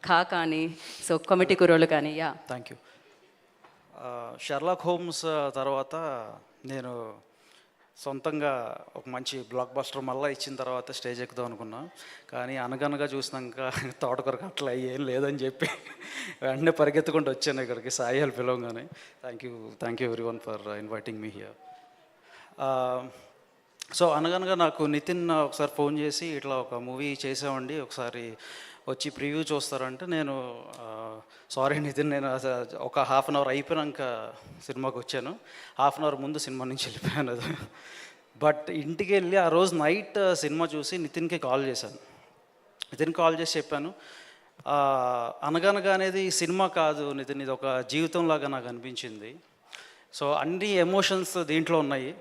ఖా కానీ so committee కుర్రోళ్ళు కానీ yeah thank you. Sherlock Holmes తర్వాత నేను సొంతంగా ఒక మంచి బ్లాక్ బస్టర్ మళ్ళీ ఇచ్చిన తర్వాత స్టేజ్ ఎక్కుదాం అనుకున్నా. కానీ అనగనగా చూసినాక తోటకూరకు అట్లా ఏం లేదని చెప్పి వెంటనే పరిగెత్తుకుంటూ వచ్చాను ఇక్కడికి సాయి అని పిలవగానే. Thank you everyone for inviting me here. So అనగనగా నాకు నితిన్ ఒకసారి ఫోన్ చేసి ఇట్లా ఒక మూవీ చేసామండి, ఒకసారి వచ్చి ప్రివ్యూ చూస్తారంటే నేను సారీ నితిన్, నేను ఒక హాఫ్ అన్ అవర్ అయిపోయాక సినిమాకి వచ్చాను. హాఫ్ అన్ అవర్ ముందు సినిమా నుంచి వెళ్ళిపోయాను అది. బట్ ఇంటికి వెళ్ళి ఆ రోజు నైట్ సినిమా చూసి నితిన్కి కాల్ చేశాను. నితిన్ కాల్ చేసి చెప్పాను, అనగనగా అనేది సినిమా కాదు నితిన్, ఇది ఒక జీవితంలాగా నాకు అనిపించింది. సో అన్ని ఎమోషన్స్ దీంట్లో ఉన్నాయి.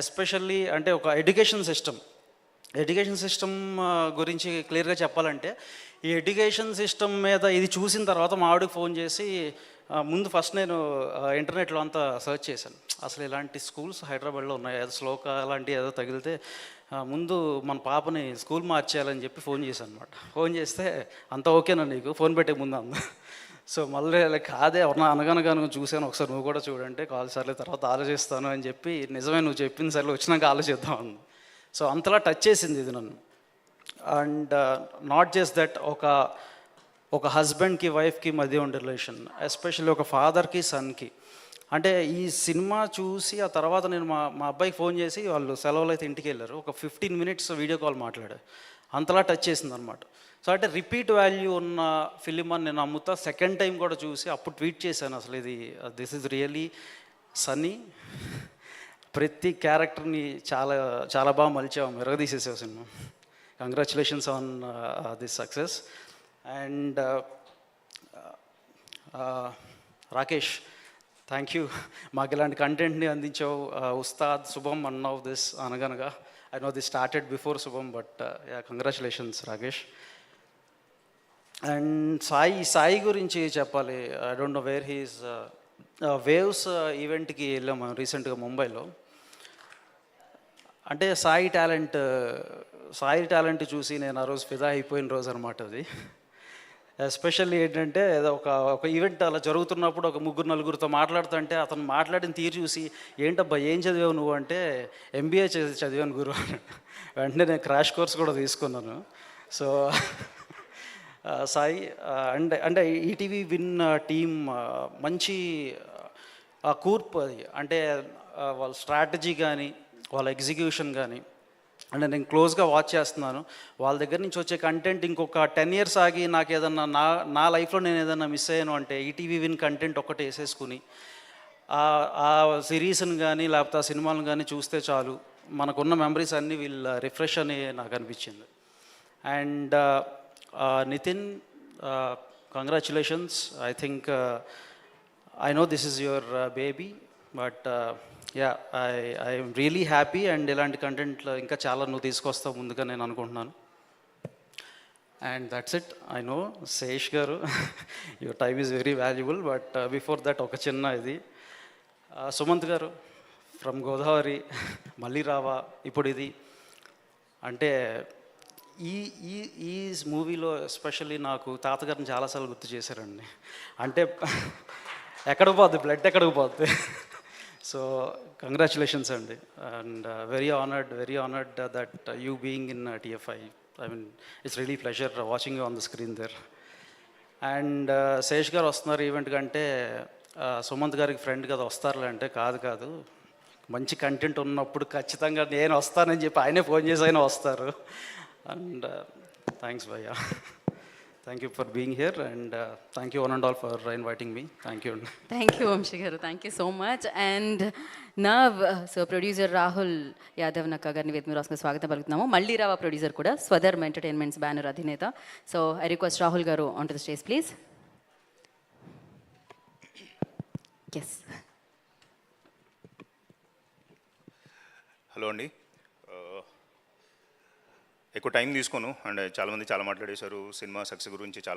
ఎస్పెషల్లీ అంటే ఒక ఎడ్యుకేషన్ సిస్టమ్ గురించి క్లియర్గా చెప్పాలంటే, ఈ ఎడ్యుకేషన్ సిస్టమ్ మీద ఇది చూసిన తర్వాత మా ఆవిడకి ఫోన్ చేసి ముందు ఫస్ట్ నేను ఇంటర్నెట్లో అంతా సెర్చ్ చేశాను, అసలు ఇలాంటి స్కూల్స్ హైదరాబాద్లో ఉన్నాయి, ఏదో శ్లోక అలాంటి ఏదో తగిలితే ముందు మన పాపని స్కూల్ మార్చేయాలని చెప్పి ఫోన్ చేశాను అనమాట. ఫోన్ చేస్తే అంత ఓకేనా నీకు, ఫోన్ పెట్టే ముందు అంద. సో మళ్ళీ కాదే అనగనగా చూశాను, ఒకసారి నువ్వు కూడా చూడంటే కాల్ సర్లే తర్వాత ఆలోచిస్తాను అని చెప్పి, నిజమే నువ్వు చెప్పింది సర్లే వచ్చినాక ఆలోచిద్దాం అన్న. సో అంతలా టచ్ చేసింది ఇది నన్ను. అండ్ నాట్ జస్ట్ దట్, ఒక హస్బెండ్కి వైఫ్కి మధ్య ఉండే రిలేషన్, ఎస్పెషల్లీ ఒక ఫాదర్కి సన్కి. అంటే ఈ సినిమా చూసి ఆ తర్వాత నేను మా అబ్బాయికి ఫోన్ చేసి, వాళ్ళు సెలవులు అయితే ఇంటికి వెళ్ళారు, ఒక 15 minutes వీడియో కాల్ మాట్లాడారు. అంతలా టచ్ చేసింది అనమాట. సో అంటే రిపీట్ వాల్యూ ఉన్న ఫిలిం అని నేను నమ్ముతా. సెకండ్ టైం కూడా చూసి అప్పుడు ట్వీట్ చేశాను, అసలు దిస్ ఈజ్ రియలీ సన్నీ, ప్రతి క్యారెక్టర్ని చాలా చాలా బాగా మలిచాము, ఎరగదీసేసావు సినిమా. Congratulations on this success. And Rakesh, thank you, మాకు ఇలాంటి కంటెంట్ని అందించావు. ఉస్తాద్ శుభం అన్నావు this Anaganaga. I know this started before Shubham, but congratulations Rakesh. And Sai గురించి చెప్పాలి. I don't know where he's. Waves ఈవెంట్కి వెళ్ళాం మనం రీసెంట్గా ముంబైలో. అంటే సాయి టాలెంట్ చూసి నేను ఆ రోజు ఫిదా అయిపోయిన రోజు అనమాట అది. ఎస్పెషల్లీ ఏంటంటే ఒక ఈవెంట్ అలా జరుగుతున్నప్పుడు ఒక 3-4 మాట్లాడుతుంటే అతను మాట్లాడిన తీరు చూసి, ఏంటబ్బా ఏం చదివావు నువ్వు అంటే, MBA చదివాను గురు. వెంటనే నేను క్రాష్ కోర్స్ కూడా తీసుకున్నాను. సో సాయి అంటే ఈటీవీ విన్ టీమ్ మంచి కూర్పు అది. అంటే వాళ్ళ స్ట్రాటజీ కానీ వాళ్ళ ఎగ్జిక్యూషన్ కానీ, అంటే నేను క్లోజ్గా వాచ్ చేస్తున్నాను. వాళ్ళ దగ్గర నుంచి వచ్చే కంటెంట్ ఇంకొక 10 years ఆగి నాకు ఏదన్నా నా లైఫ్లో నేను ఏదన్నా మిస్ అయ్యాను అంటే ఈటీవీ విన్ కంటెంట్ ఒక్కటి వేసేసుకుని ఆ సిరీస్ని కానీ లేకపోతే ఆ సినిమాలను కానీ చూస్తే చాలు, మనకున్న మెమరీస్ అన్నీ వీళ్ళ రిఫ్రెష్ అని నాకు అనిపించింది. And Nitin, congratulations. I think I know this is your baby, but yeah I'm really happy. And ఇలాంటి కంటెంట్లో ఇంకా చాలా నువ్వు తీసుకొస్తావు ముందుగా నేను అనుకుంటున్నాను. And that's it. I know Sesh garu, your time is very valuable, but before that ఒక చిన్న ఇది, సుమంత్ గారు ఫ్రమ్ గోదావరి, మళ్ళీ రావా ఇప్పుడు ఇది. అంటే ఈ మూవీలో ఎస్పెషల్లీ నాకు తాతగారిని చాలాసార్లు గుర్తు చేశారండి. అంటే ఎక్కడికి పోద్ది, బ్లడ్ ఎక్కడికి పోద్ది. సో కంగ్రాచులేషన్స్ అండి. And very honoured that you being in TFI. I mean it's really pleasure watching you on the screen there. And Shesh గారు వస్తున్నారు ఈవెంట్ కంటే, సుమంత్ గారికి ఫ్రెండ్ కదా వస్తారులే అంటే, కాదు మంచి కంటెంట్ ఉన్నప్పుడు ఖచ్చితంగా నేను వస్తానని చెప్పి ఆయనే ఫోన్ చేసి అయినా వస్తారు. అండ్ థ్యాంక్స్ భయ్యా, thank you for being here. And thank you one and all for inviting me. Thank you. Thank you Vamsi garu, thank you so much. And నా సో ప్రొడ్యూసర్ రాహుల్ యాదవ్ నక్క గారిని వేదిక మీద రాసుకుని స్వాగతం పలుకుతున్నాము. మళ్ళీ రావా ప్రొడ్యూసర్ కూడా, స్వధర్మ్ ఎంటర్టైన్మెంట్స్ బ్యానర్ అధినేత. సో ఐ రిక్వెస్ట్ రాహుల్ గారు on to the stage please. Yes. Hello అండి. ఎక్కువ టైం తీసుకోను, అండ్ చాలామంది చాలా మాట్లాడేశారు సినిమా సక్సెస్ గురించి. చాలా